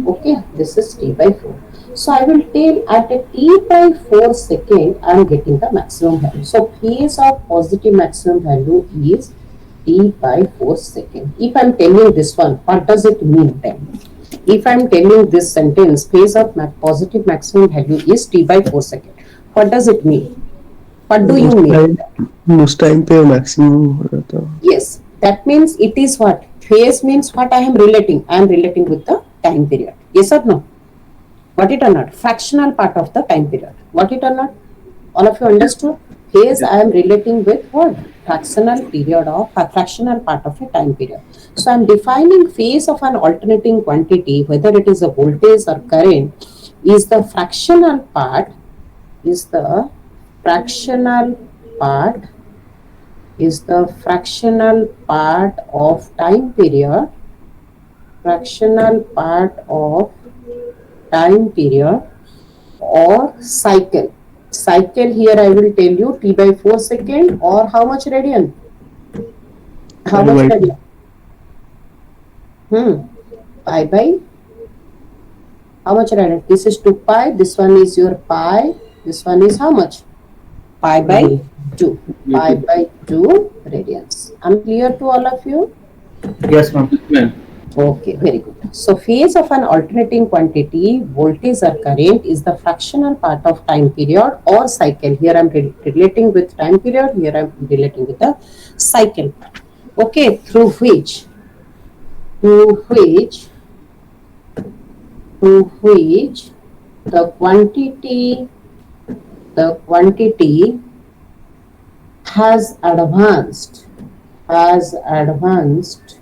Okay, this is t by 4. So I will tell at a t by 4 second I am getting the maximum value. So phase of positive maximum value is t by 4 second. If I am telling this one, what does it mean then? If I am telling this sentence, phase of positive maximum value is t by 4 second. What does it mean? What do you mean? उस time पे maximum हो रहा था. Yes, that means it is what? Phase means what I am relating. I am relating with the time period. Yes or no? Got it or not? Fractional part of the time period. Got it or not? All of you understood? Phase I am relating with what? Fractional period of a fractional part of a time period. So I am defining phase of an alternating quantity, whether it is a voltage or current, is the fractional part, is the fractional part of time period, fractional part of time period or cycle. Cycle here I will tell you t by 4 second or how much radian? How much radian? Pi by how much radian? This is 2 pi, this one is your pi, this one is how much? Pi by 2. Pi by 2 radians. Am clear to all of you? Yes, ma'am. Okay, very good. So phase of an alternating quantity, voltage or current, is the fractional part of time period or cycle. Here I am relating with time period, here I am relating with the cycle part. Okay, through which the quantity has advanced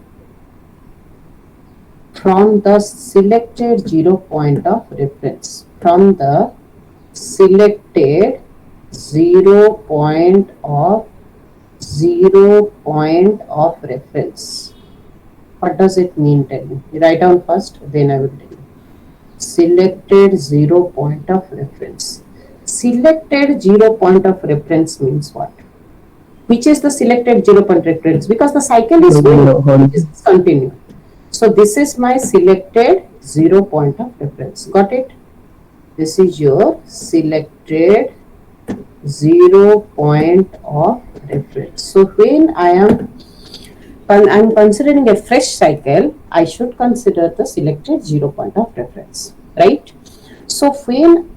from the selected 0 point of reference. From the selected 0 point of reference. What does it mean? Tell me. Write down first, then I will tell you. Selected 0 point of reference. Selected 0 point of reference means what? Which is the selected 0 point reference? Because the cycle is continuous. So this is my selected 0 point of reference. Got it? This is your selected 0 point of reference. So when I am considering a fresh cycle, I should consider the selected 0 point of reference, right? So when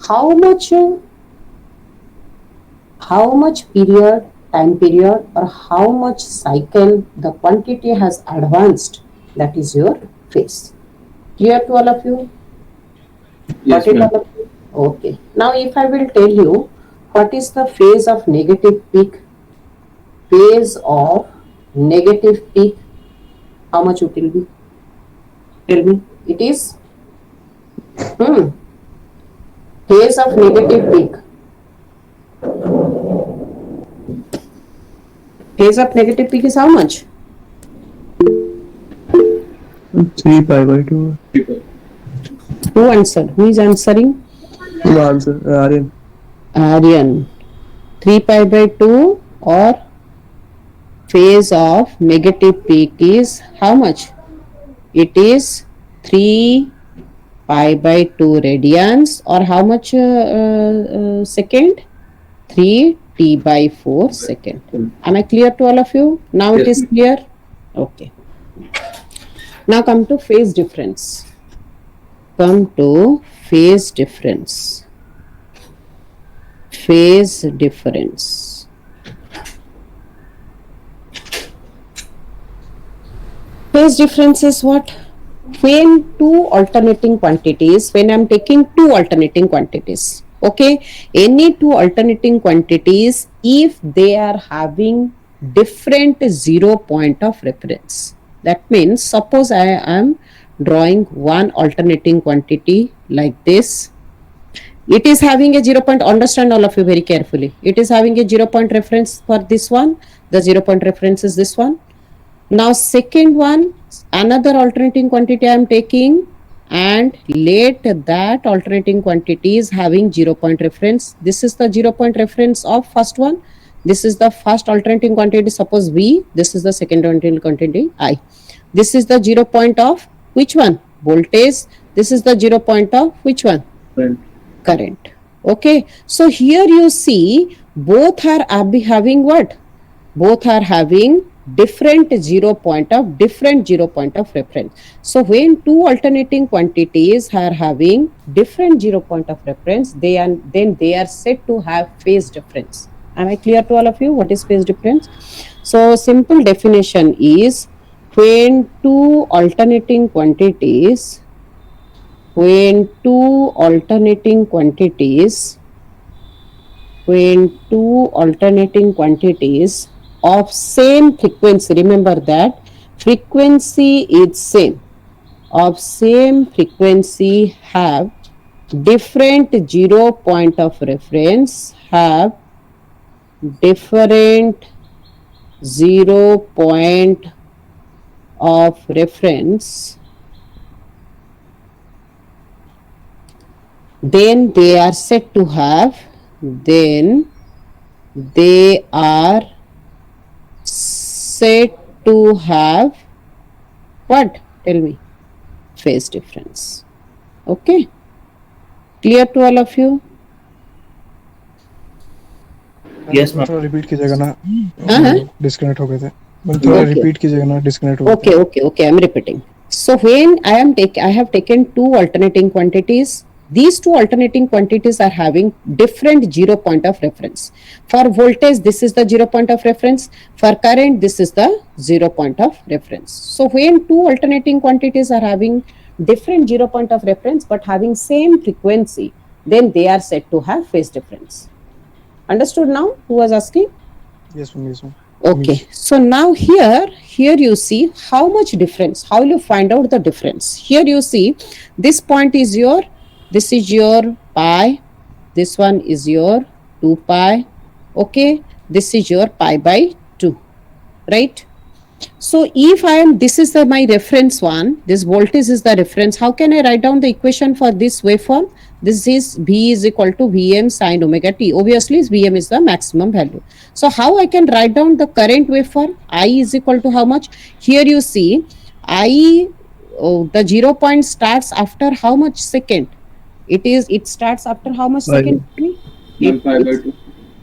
how much time period or how much cycle the quantity has advanced, that is your phase. Clear to all of you? Yes, ma'am. Okay. Now if I will tell you what is the phase of negative peak, how much it will be? Tell me. It is phase of negative peak. Phase of negative peak is how much? 3 pi by 2. Who answered? Who is answering? No answer. Aryan. Aryan. 3 pi by 2 or phase of negative peak is how much? It is 3 pi by 2 radians or how much second? 3 t by 4 second. Am I clear to all of you? Now it is clear? Okay. Now come to phase difference. Phase difference. Phase difference is what? When two alternating quantities, when I am taking two alternating quantities, okay, any two alternating quantities, if they are having different 0 point of reference. That means suppose I am drawing one alternating quantity like this. It is having a 0 point, understand all of you very carefully. It is having a 0 point reference for this one. The 0 point reference is this one. Now second one, another alternating quantity I am taking, and let that alternating quantity is having 0 point reference. This is the 0 point reference of first one. This is the first alternating quantity, suppose V. This is the second alternating quantity I. This is the 0 point of which one? voltage. This is the 0 point of which one? Current. Okay, so here you see both are having what? Both are having different 0 point of reference. So when two alternating quantities are having different 0 point of reference, then they are said to have phase difference. Am I clear to all of you? What is phase difference? So simple definition is when two alternating quantities of same frequency, remember that frequency is same, of same frequency have different 0 point of reference, have different 0 point of reference, then they are said to have, what? Tell me. Phase difference. Okay. Clear to all of you? Yes, ma'am. थोड़ा repeat कीजिएगा ना, हाँ? Disconnect हो गए थे, थोड़ा Okay. Repeat कीजिएगा ना, डिस्कनेक्ट हो गए थे। Okay, I'm repeating. So when I have taken two alternating quantities, these two alternating quantities are having different 0 point of reference. For voltage, this is the 0 point of reference. For current, this is the 0 point of reference. So when two alternating quantities are having different 0 point of reference but having same frequency, then they are said to have phase difference. Understood now? Who was asking? Yes, ma'am, yes, ma'am. Okay, so now here you see how much difference, how will you find out the difference? Here you see this point is your, this is your pi, this one is your 2 pi, okay, this is your pi by 2, right? So if I am, this is my reference one, this voltage is the reference, how can I write down the equation for this waveform? This is V is equal to Vm sin omega t. Obviously, Vm is the maximum value. So how I can write down the current waveform? I is equal to how much? Here you see, the 0 point starts after how much second? It starts after how much second? Pi by 2.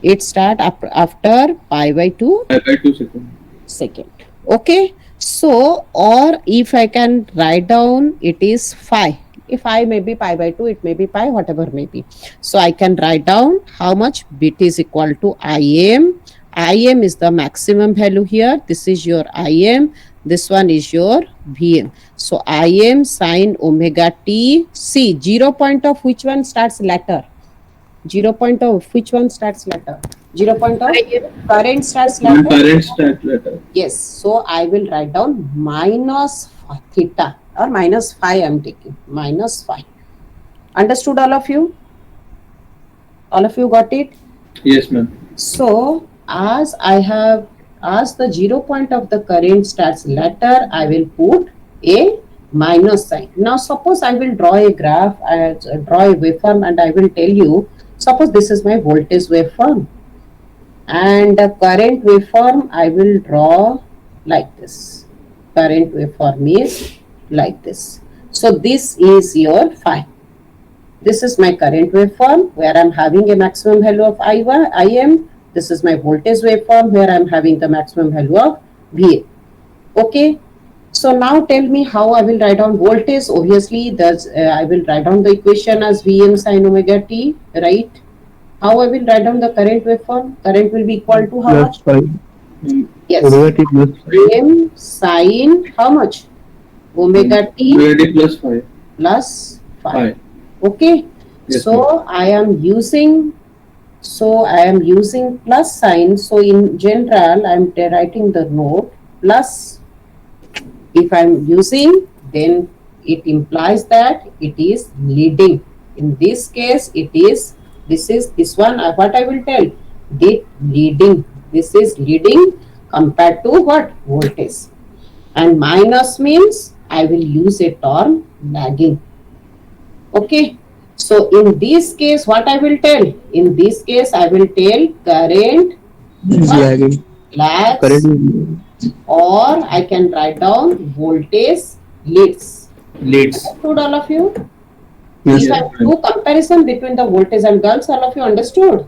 It starts after pi by 2 Pi by 2 second. Okay, so or if I can write down, it is phi. If I may be pi by 2, it may be pi, whatever may be. So I can write down how much bit is equal to Im. Im is the maximum value here. This is your Im. This one is your Vm. So Im sin omega t. See, 0 point of which one starts later? 0 point of which one starts later? 0 point of current starts later. Current starts later. Yes. So I will write down minus theta or minus phi. I am taking minus phi. Understood, all of you? All of you got it? Yes, ma'am. So as the 0 point of the current starts later, I will put a minus sign. Now suppose I will draw a graph, draw a waveform, and I will tell you, suppose this is my voltage waveform and the current waveform I will draw like this. Current waveform is like this. So this is your phi. This is my current waveform where I am having a maximum value of Im. This is my voltage waveform where I am having the maximum value of Va. Okay. So now tell me how I will write down voltage. Obviously, I will write down the equation as Vm sin omega t, right? How I will write down the current waveform? Current will be equal to how much? Plus 5. Yes. Omega t plus 5. Vm sin how much? Omega t Omega t plus 5. plus 5. 5. Okay. Yes, So I am using plus sign. So in general, I am writing the note plus. If I am using, then it implies that it is leading. In this case, it is. This one. What I will tell? Leading. This is leading compared to what? Voltage. And minus means I will use a term lagging. Okay. So in this case, what I will tell? In this case, I will tell current Is lagging. lags, Current. or I can write down voltage leads. Leads. Understood all of you? Yes, If I Yes, ma'am. do comparison between the voltage and girls, all of you understood?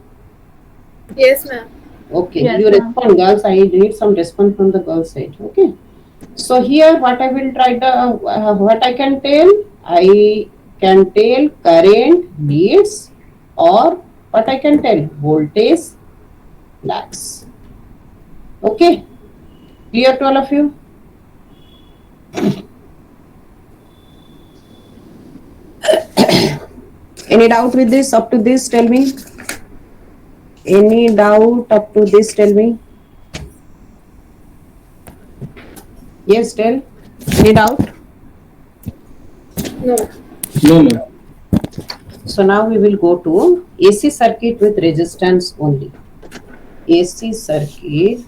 Yes, ma'am. Okay, Yes, you ma'am. respond, girls. I need some response from the girls' side. Okay. So here, what I will try to, what I can tell, I can tell current leads, or what I can tell, voltage lags. Okay. Clear to all of you? Any doubt with this? Up to this, tell me. Any doubt up to this? Tell me. Yes, tell. Any doubt? No. No, ma'am. So now we will go to AC circuit with resistance only. AC circuit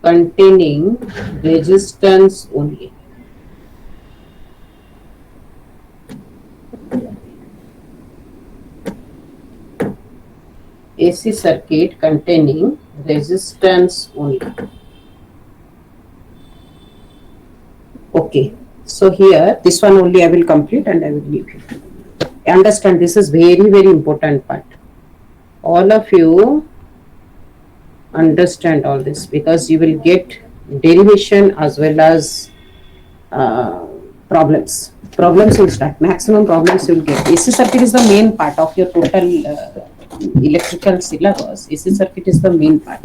containing resistance only. AC circuit containing resistance only. Okay, so here this one only I will complete and I will leave you. Understand, this is very, very important part. All of you understand all this, because you will get derivation as well as problems will start, maximum problems you will get. AC circuit is the main part of your total electrical syllabus. AC circuit is the main part.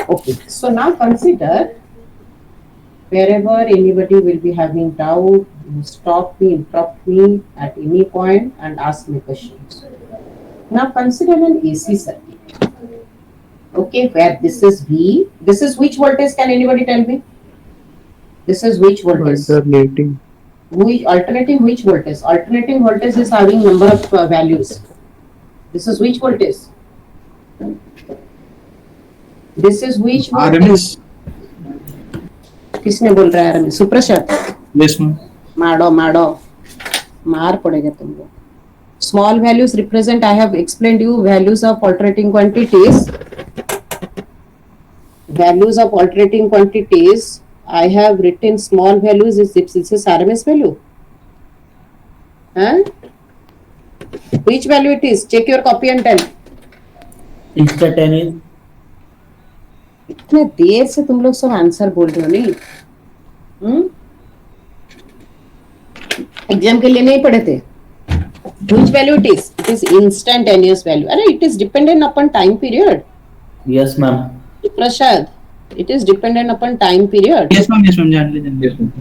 Okay, so now consider, wherever anybody will be having doubt, you stop me, interrupt me at any point and ask me questions. Now consider an AC circuit. Okay, where this is V. This is which voltage? Can anybody tell me? This is which voltage? alternating. Which alternating which voltage? Alternating voltage is having number of values. This is which voltage? This is which voltage? RMS. किसने बोल रहा है RMS? Suprasad. Yes, ma'am. मारो मारो मार पड़ेगा तुम लोग. Small values represent, I have explained you, values of alternating quantities. Values of alternating quantities, I have written small values is RMS value. Huh? Which value it is? Check your copy and tell. Instantaneous इतने देर से तुम लोग सब answer बोल रहे हो नहीं? Exam के लिए नहीं पढ़े थे? Which value it is? It is instantaneous value. अरे it is dependent upon time period. Yes ma'am Prashad, it is dependent upon time period. Yes, ma'am. Yes, ma'am. जान ली. Yes, ma'am.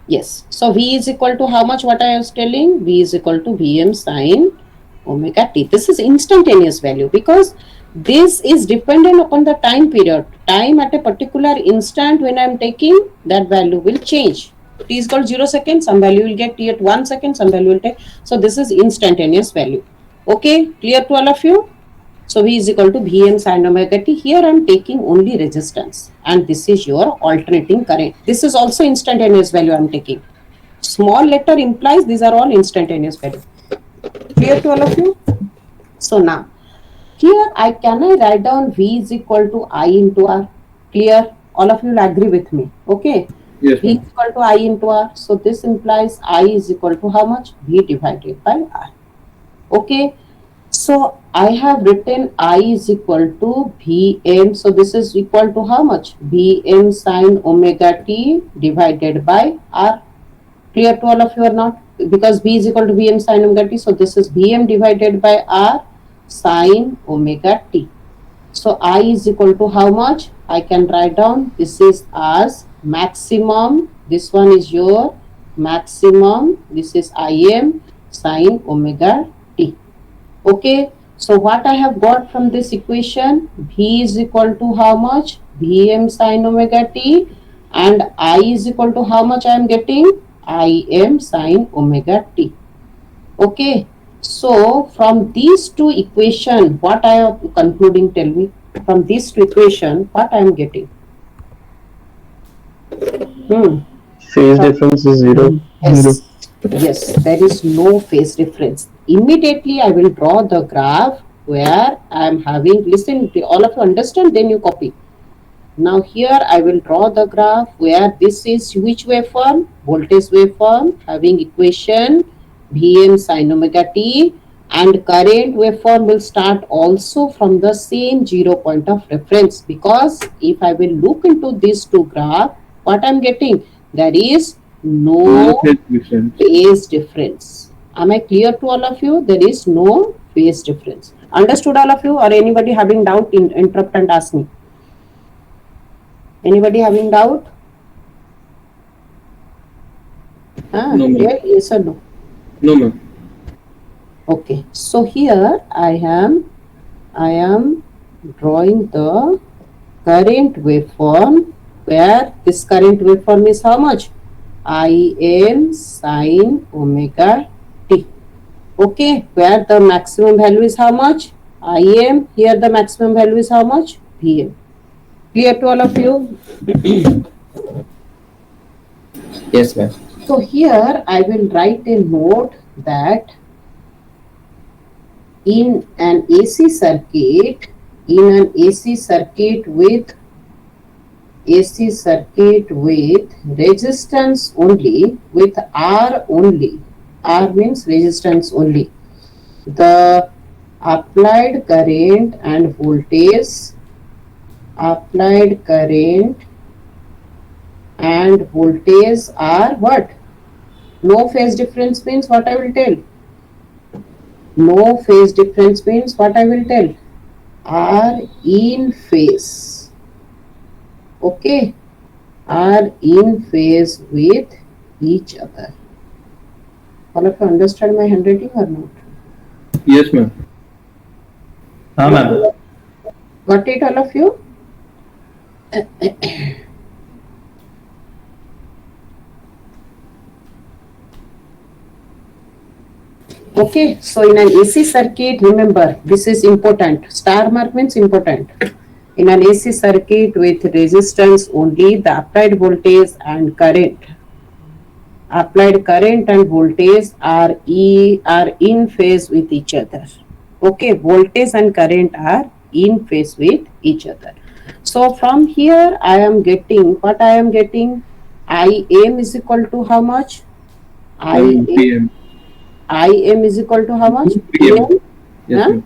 Yes. So V is equal to how much? What I was telling? V is equal to Vm sine omega t. This is instantaneous value because this is dependent upon the time period. Time at a particular instant when I am taking, that value will change. T is called 0 seconds, some value will get T at 1 second, some value will take. So this is instantaneous value. Okay, clear to all of you? So V is equal to Vm sine omega t. Here I am taking only resistance and this is your alternating current. This is also instantaneous value I am taking. Small letter implies these are all instantaneous value. Clear to all of you? So now, here can I write down V is equal to I into R? Clear? All of you will agree with me. Okay. Yes, V is ma'am. equal to I into R. So this implies I is equal to how much? V divided by R. Okay. So I have written I is equal to Vm. So this is equal to how much? Vm sine omega t divided by R. Clear to all of you or not? Because V is equal to Vm sine omega t. So this is Vm divided by R sine omega t. So I is equal to how much? I can write down this is as maximum. This one is your maximum. This is Im sine omega t. Okay. So what I have got from this equation? V is equal to how much? Vm sine omega t. And I is equal to how much I am getting? Im sine omega t. Okay. So from these two equation, what I am concluding? Tell me. From these two equation, what I am getting? Hmm. Phase difference is zero. Yes. Yes, there is no phase difference. Immediately I will draw the graph where I am having, listen, all of you understand, then you copy. Now here I will draw the graph where this is which waveform? Voltage waveform having equation Vm sin omega t, and current waveform will start also from the same 0 point of reference, because if I will look into these two graphs, what I am getting? There is no phase difference. phase difference. Am I clear to all of you? There is no phase difference. Understood all of you, or anybody having doubt, interrupt and ask me. Anybody having doubt? No, ma'am. Yeah, yes or no? No, ma'am. Okay, so here I am drawing the current waveform, where this current waveform is how much? Im sin omega t. Okay, where the maximum value is how much? Im, here the maximum value is how much? Vm. Clear to all of you? Yes, ma'am. So here I will write a note that in an AC circuit with resistance only, with R only, R means resistance only, the applied current and voltage are what? No phase difference means what I will tell? No phase difference means what I will tell? Are in phase. Okay, are in phase with each other. All of you understand my handwriting or not? Yes, ma'am. Ma'am. Got it, all of you? Okay, so in an AC circuit, remember, this is important. Star mark means important. In an AC circuit with resistance only, the applied voltage and current are in phase with each other. Okay, voltage and current are in phase with each other. So from here I am getting, what I am getting? Im is equal to how much? PM. Im is equal to how much? PM. Yes, Huh? ma'am.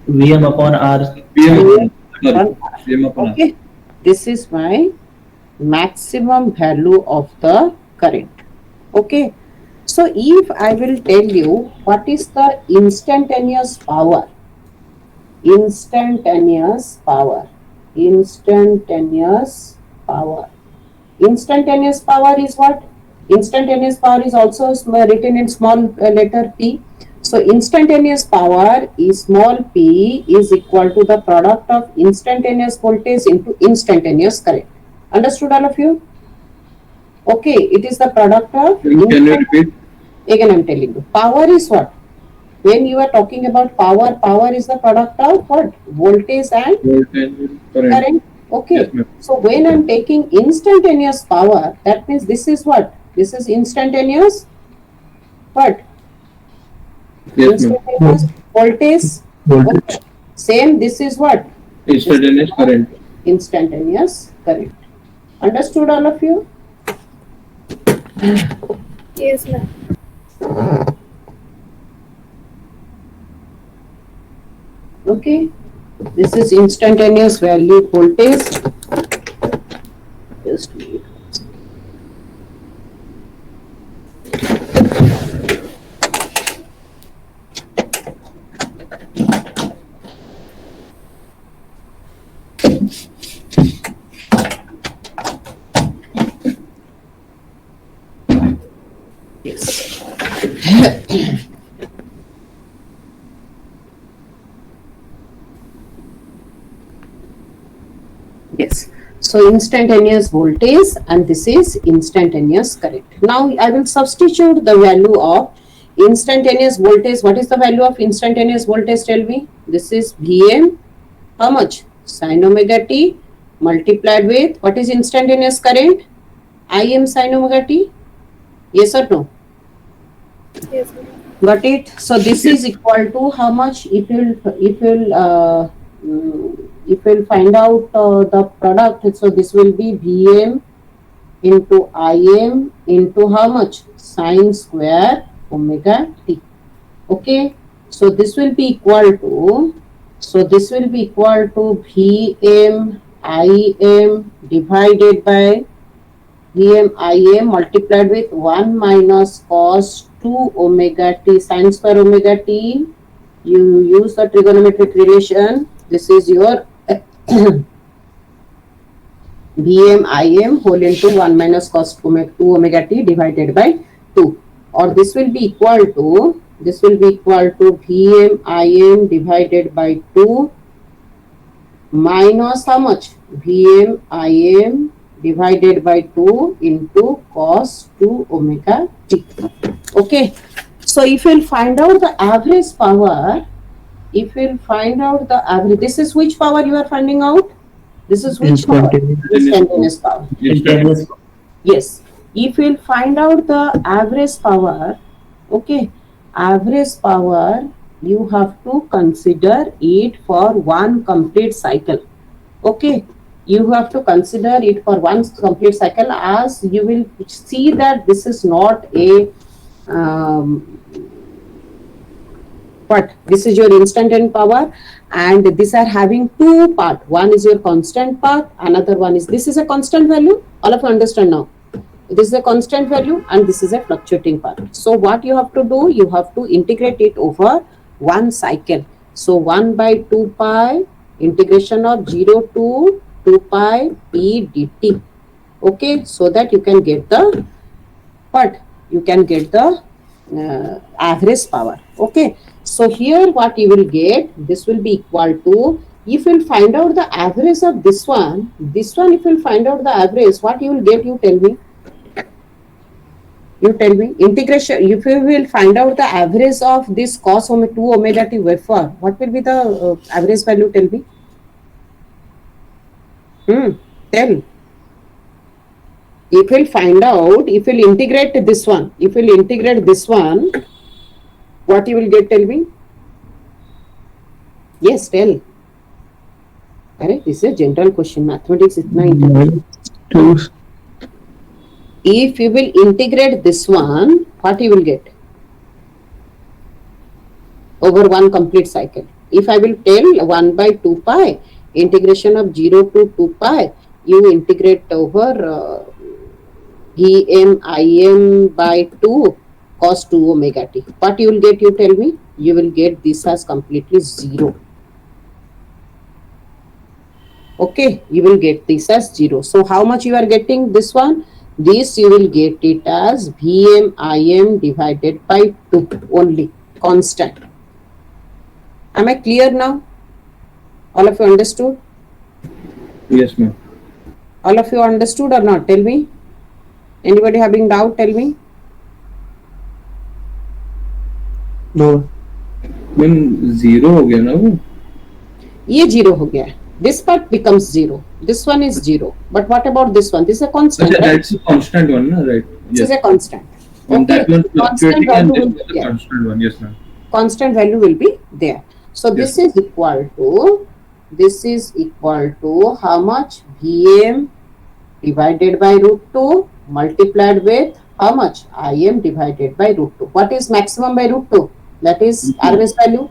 Vm upon R. PM. Sorry. PM upon R. Okay, this is my maximum value of the current. Okay, so if I will tell you what is the instantaneous power, instantaneous power is what? Instantaneous power is also written in small letter p. So instantaneous power is small p is equal to the product of instantaneous voltage into instantaneous current. Understood all of you? Okay, it is the product of. Can you repeat? Again I am telling you, power is what? When you are talking about power is the product of what? Voltage and Voltage and current. current. Okay, Yes, ma'am. so when I am taking instantaneous power, that means this is what? This is instantaneous what? Yes, ma'am. Instantaneous voltage. Okay. Same, this is what? Instantaneous current. Instantaneous current. Understood all of you? Yes, ma'am. Okay, this is instantaneous value voltage. Just wait. Yes. Yes. So instantaneous voltage and this is instantaneous current. Now I will substitute the value of instantaneous voltage. What is the value of instantaneous voltage? Tell me. This is Vm. How much? Sin omega t multiplied with what is instantaneous current? Im sin omega t? Yes or no? Yes, ma'am. Got it? So this is equal to how much? If you'll find out the product, so this will be Vm into Im into how much? Sine square omega t. Okay, so this will be equal to, Vm Im divided by Vm Im multiplied with 1 minus cos 2 omega t sine square omega t. You use the trigonometric relation. This is your Vm Im whole into 1 minus cos 2 omega t divided by 2. Or this will be equal to, Vm Im divided by 2 minus how much? Vm Im divided by 2 into cos 2 omega t. Okay. So if you'll find out the average power, this is which power you are finding out? This is which power? Instantaneous power. Instantaneous. Yes. If you'll find out the average power, okay, average power, you have to consider it for one complete cycle. Okay. You have to consider it for one complete cycle, as you will see that this is not a this is your instantaneous power, and these are having two parts. One is your constant part, another one is, this is a constant value. All of you understand now. This is a constant value and this is a fluctuating part. So what you have to do, you have to integrate it over one cycle. So 1 by 2 pi integration of 0 to 2 pi p dt. Okay, so that you can get the average power. Okay, so here what you will get, this will be equal to, if you will find out the average of this one, if you will find out the average, what you will get, you tell me. Integration, if you will find out the average of this cos 2 omega t waveform, what will be the average value, tell me? Tell. If you will find out, if you will integrate this one, what you will get, tell me? Yes, tell. Alright, this is a general question. Mathematics is not intelligent. If you will integrate this one, what you will get? Over one complete cycle. If I will tell 1 by 2 pi, integration of 0 to 2 pi, you integrate over Vm Im by 2 cos 2 omega t. What you will get, you tell me? You will get this as completely 0. Okay, you will get this as 0. So how much you are getting this one? This you will get it as Vm Im divided by 2 only, constant. Am I clear now? All of you understood? Yes, ma'am. All of you understood or not? Tell me. Anybody having doubt? Tell me. No. When 0 हो गया ना वो? ये 0 हो गया. This part becomes 0. This one is 0. But what about this one? This is a constant. अच्छा, Right? that's a constant one, na? Right? This is Yes. a constant. And Okay. that one Constant fluctuating and value this will is be the there. constant one. Yes, ma'am. Constant value will be there. So this is equal to how much? Vm divided by root 2 multiplied with how much? Im divided by root 2. What is maximum by root 2? That is RMS value.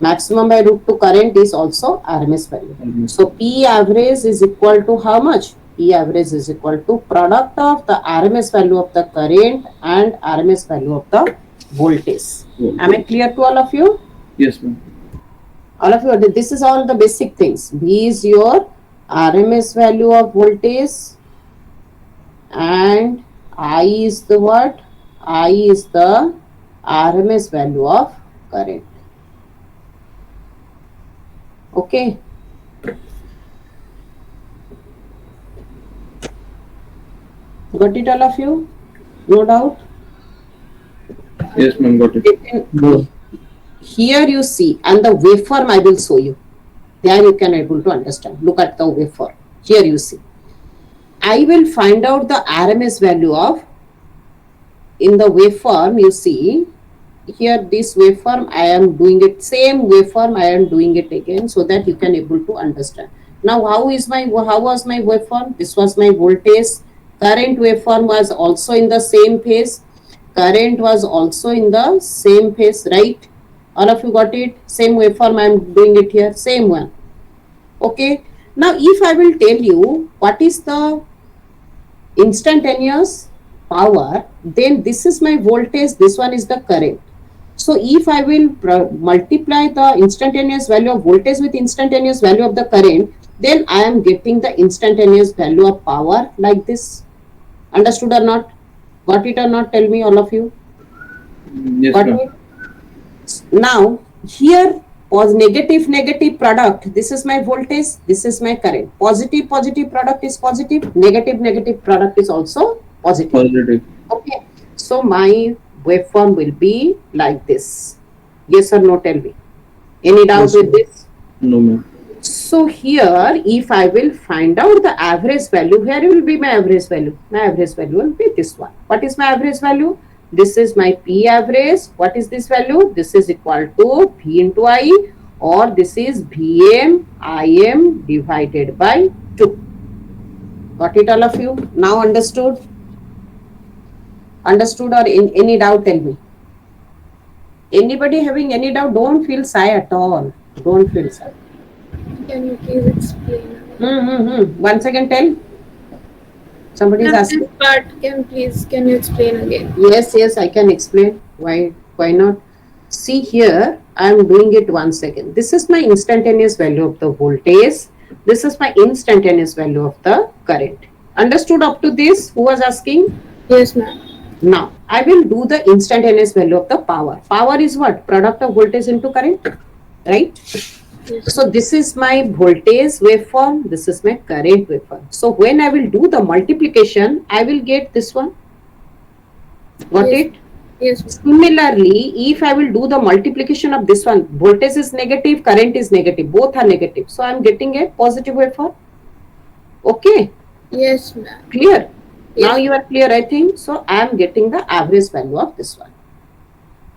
Maximum by root 2 current is also RMS value. So P average is equal to how much? P average is equal to product of the RMS value of the current and RMS value of the voltage. Am I clear to all of you? Yes, ma'am. All of you, this is all the basic things. V is your RMS value of voltage and I is the what? I is the RMS value of current. Okay. Got it all of you? No doubt? Yes, ma'am. Got it. Here you see, and the waveform I will show you. There you can able to understand. Look at the waveform. Here you see. I will find out the RMS value of, in the waveform, you see, here this waveform, I am doing it, same waveform, I am doing it again so that you can able to understand. Now, how was my waveform? This was my voltage. Current waveform was also in the same phase. Current was also in the same phase, right? All of you got it? Same waveform, I am doing it here, same one. Okay. Now, if I will tell you what is the instantaneous power, then this is my voltage, this one is the current. So if I will multiply the instantaneous value of voltage with instantaneous value of the current, then I am getting the instantaneous value of power like this. Understood or not? Got it or not? Tell me, all of you. Yes, Got ma'am. it? Now, here was negative product. This is my voltage, this is my current. Positive product is positive, negative product is also positive. Positive. Okay, so my waveform will be like this. Yes or no? Tell me. Any doubt Yes, with ma'am. this? No, ma'am. So here, if I will find out the average value, here will be my average value. My average value will be this one. What is my average value? This is my P average. What is this value? This is equal to V into I, or this is Vm Im divided by 2. Got it, all of you? Now understood? Understood, or any doubt? Tell me. Anybody having any doubt? Don't feel shy at all. Don't feel shy. Can you please explain? Once again, tell. Somebody is Ma'am, asking. this part can you explain again? Yes, I can explain. Why not? See here, I am doing it once again. This is my instantaneous value of the voltage. This is my instantaneous value of the current. Understood up to this? Who was asking? Yes, ma'am. Now, I will do the instantaneous value of the power. Power is what? Product of voltage into current, right? Yes. So this is my voltage waveform, this is my current waveform. So when I will do the multiplication, I will get this one. Got Yes. it? Yes, ma'am. Similarly, if I will do the multiplication of this one, voltage is negative, current is negative, both are negative. So I am getting a positive waveform. Okay, Yes, ma'am. clear? Yes. Now you are clear, I think. So I am getting the average value of this one.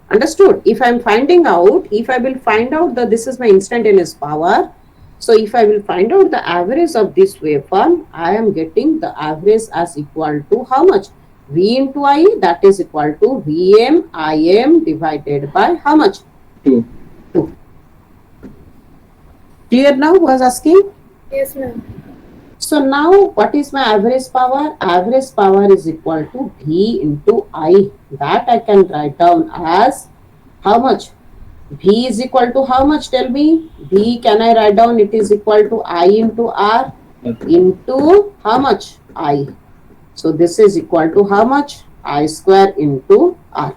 Understood? If I am finding out, if I will find out that this is my instantaneous power, so if I will find out the average of this waveform, I am getting the average as equal to how much? V into I, that is equal to Vm Im divided by how much? 2. 2. Clear now? Who was asking? Yes, ma'am. So now what is my average power? Average power is equal to V into I. That I can write down as how much? V is equal to how much? Tell me. V can I write down? It is equal to I into R into how much? I. So this is equal to how much? I square into R.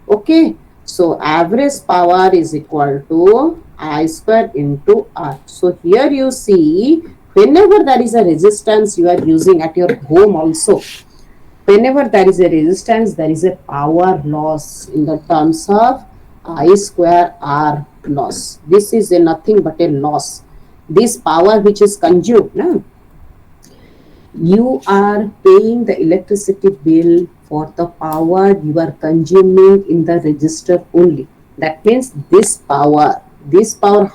Okay. So average power is equal to I square into R. So here you see, whenever there is a resistance you are using at your home also, whenever there is a resistance, there is a power loss in the terms of I square R loss. This is a nothing but a loss. This power which is consumed, no? You are paying the electricity bill for the power you are consuming in the resistor only. That means this power,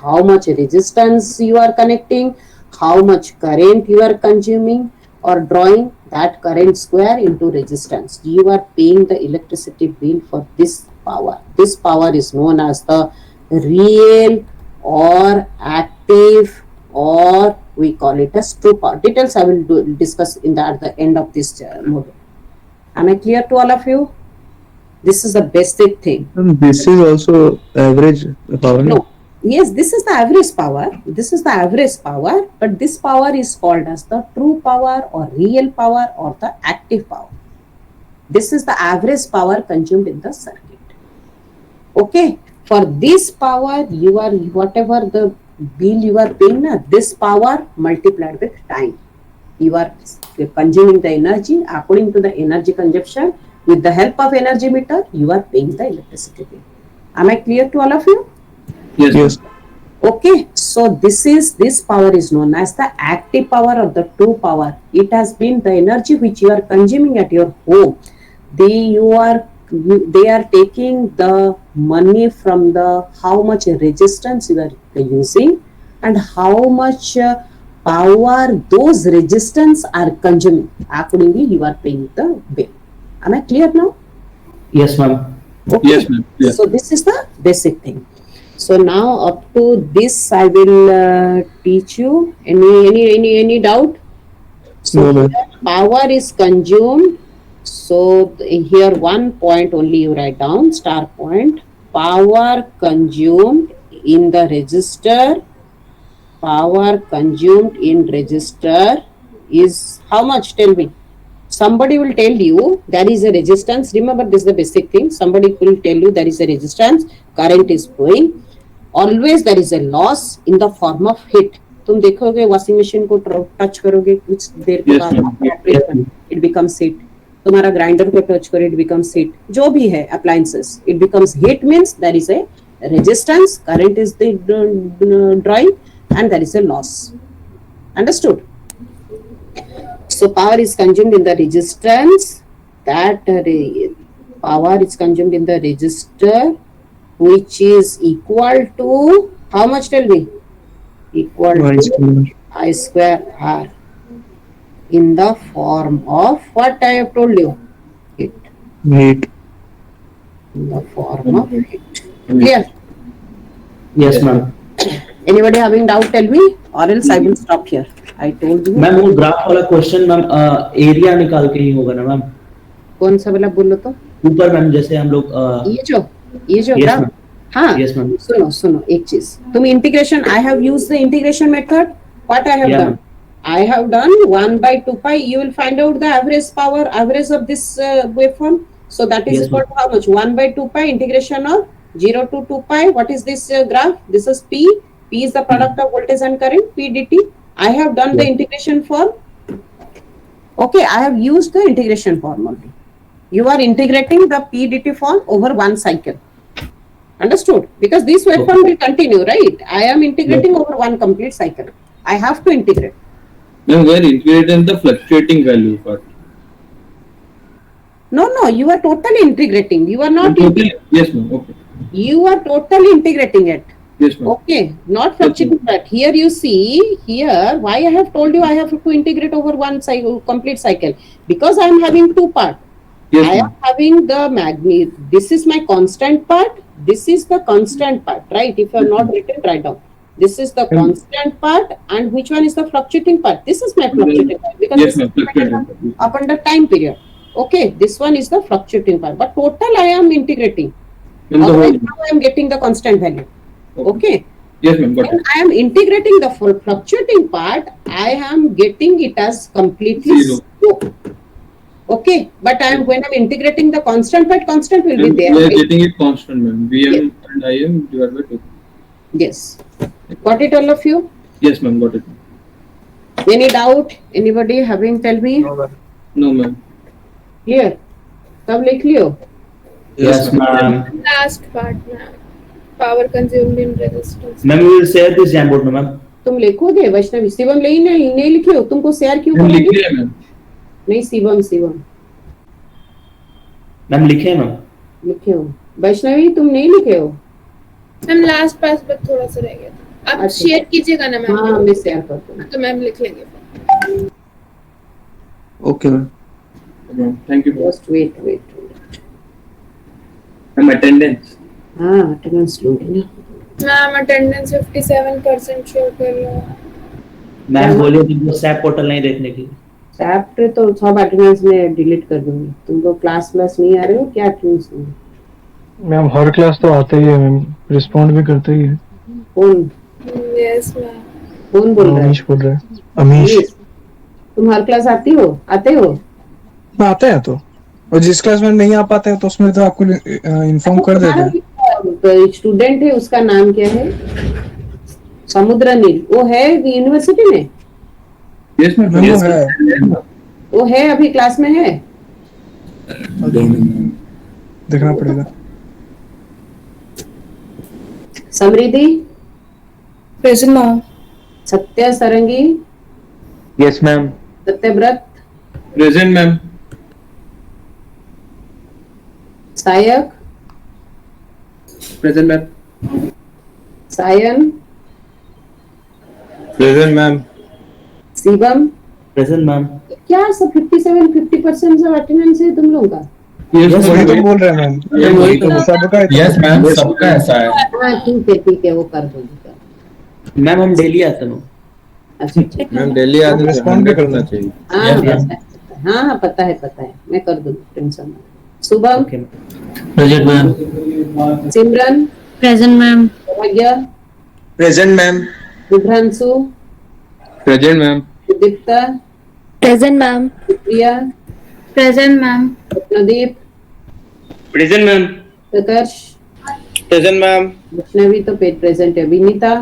how much resistance you are connecting, how much current you are consuming or drawing, that current square into resistance. You are paying the electricity bill for this power. This power is known as the real or active, or we call it as true power. Details I will discuss at the end of this module. Am I clear to all of you? This is the basic thing. And this is also average power. No. Yes, this is the average power. This is the average power, but this power is called as the true power or real power or the active power. This is the average power consumed in the circuit. Okay. For this power, you are whatever the bill you are paying, this power multiplied with time. You are consuming the energy according to the energy consumption. With the help of energy meter, you are paying the electricity bill. Am I clear to all of you? Yes. Yes. Okay, so this power is known as the active power or the true power. It has been the energy which you are consuming at your home. They are taking the money from the how much resistance you are using and how much power those resistance are consuming. Accordingly, you are paying the bill. Am I clear now? Yes, ma'am. Okay. Yes, ma'am. Yes. So this is the basic thing. So now up to this I will teach you. Any doubt? So No, ma'am. here power is consumed. So here one point only you write down, star point. Power consumed in the resistor. Power consumed in resistor is how much? Tell me. Somebody will tell you there is a resistance. Remember, this is the basic thing. Somebody will tell you there is a resistance, current is flowing. Always there is a loss in the form of heat. तुम देखोगे washing machine को touch करोगे कुछ देर के Yes, बाद ma'am. It becomes heat. तुम्हारा grinder को touch करो इट बिकम्स हीट. जो भी है appliances it becomes heat means there is a resistance, current is the drawing and there is a loss. Understood? So power is consumed in the resistance. That power is consumed in the resistor, which is equal to how much? Tell me. Equal I to square. I square R in the form of what I have told you. Heat. Heat. In the form of heat. Clear? Yes, ma'am. Anybody having doubt? Tell me, or else I will stop here. I told you. Ma'am वो graph वाला question ma'am area निकाल के ही होगा ना ma'am. कौन सा वाला बोलो तो? ऊपर मैम जैसे हम लोग ये जो Yes, ग्राफ. ma'am. हाँ. Yes, ma'am. सुनो एक चीज. तुम integration, I have used the integration method. What I have Yeah. done? I have done 1 by 2 pi. You will find out the average power, average of this waveform. So that is Yes, equal to how much? 1 by 2 pi integration of 0 to 2 pi. What is this graph? This is P. P is the product of voltage and current, P dt. I have done the integration form. Okay, I have used the integration form only. You are integrating the P dt form over one cycle. Understood? Because this waveform will continue, right? I am integrating over one complete cycle. I have to integrate. Ma'am, we are integrating the fluctuating value part. No, you are totally integrating. You are not. Yes, ma'am. Okay. You are totally integrating it. Yes, ma'am. Okay, not fluctuating that. Here you see, here why I have told you I have to integrate over one cycle, complete cycle, because I am having two parts. Yes, I ma'am. am having the magnet. This is my constant part. This is the constant part, right? If you have not written, write down. This is the constant part, and which one is the fluctuating part? This is my fluctuating part because Yes, this ma'am. is dependent Fluctuating. upon the time period. Okay, this one is the fluctuating part, but total I am integrating. Ma'am, the Otherwise, whole. now I am getting the constant value. Okay. Yes, ma'am. Got When it. I am integrating the full fluctuating part, I am getting it as completely Zero. zero. Okay, but when I'm integrating the constant part, constant will be Ma'am, there. we are Right? getting it constant, ma'am. Vm and Im divided by 2. Yes. Got it, all of you? Yes, ma'am. Got it. Any doubt? Anybody having? Tell me. No, ma'am. Here. सब लिख लियो. Yes, ma'am. Last part, ma'am. Power consumed in resistance. Ma'am, we will share this Jamboard, ma'am. तुम लिखोगे वैष्णवी? शिवम नहीं लिखे हो? तुमको share क्यों हम लिख करोगे? लिया, मैम. नहीं शिवम मैम लिखे हैं मैम. लिखे हो. वैष्णवी तुम नहीं लिखे हो? मैम लास्ट पास पर थोड़ा सा रह गया था. आप अच्छा. शेयर कीजिएगा ना हाँ मैम. मैं शेयर करता हूँ. तो मैम लिख लेंगे. Okay, ma'am. Ma'am, thank you. Just wait. Ma'am, attendance. हाँ अटेंडेंस लूंगी ना. मैम अटेंडेंस 57% शो कर रहा है. मैम बोलिए तुमको सैप पोर्टल नहीं देखने की. चैप्टर तो सब अटेंडेंस में डिलीट कर दूंगी. तुमको क्लास नहीं आ रहे हो क्या? अटेंडेंस नहीं. मैम हर क्लास तो आते ही है मैम, रिस्पॉन्ड भी करते ही है. कौन यस मैम. कौन बोल रहा है? अमीश बोल रहे हैं. अमीश. तुम हर क्लास आते हो? आते हैं तो, और जिस क्लास में नहीं आ पाते हैं तो उसमें तो आपको इन्फॉर्म कर देते हैं. स्टूडेंट है उसका नाम क्या है? समुद्र नील. वो है यूनिवर्सिटी में? Yes, ma'am. मैम Yes, वो है. ma'am. वो है अभी क्लास में है? देखना पड़ेगा. समृद्धि Present, ma'am. Satya Sarangi, Yes, ma'am. Satyabrata, Present, ma'am. Sayak, Present, ma'am. Sayan, Present, ma'am. Shivam. Present ma'am. क्या सब 57-50% सब अटेंडेंस है तुम लोगों का? Yes, वही तो ma'am. बोल रहे हैं मैम, ये वही तो। सबका है तो। Yes, ma'am. सबका ऐसा है. हाँ ठीक है वो कर दूंगी। मैम हम डेली आते हैं। अच्छा ठीक है। मैम दिल्ली आदमी Respond भी करना चाहिए. हाँ पता है मैं कर दूंगी, टेंशन मत। Shubham, okay. Present ma'am. Simran, Present, ma'am. सौभाग्य, Present, ma'am. Shubhranshu, Present, ma'am. Sudipta, Present, ma'am. प्रिया, Present, ma'am. Swapnadeep, Present, ma'am. प्रकर्ष, Present, ma'am. Vaishnavi तो पेड प्रेजेंट है। Vinita,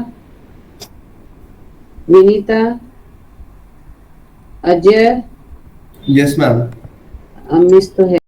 Ajay, Yes, ma'am. अमिश तो है।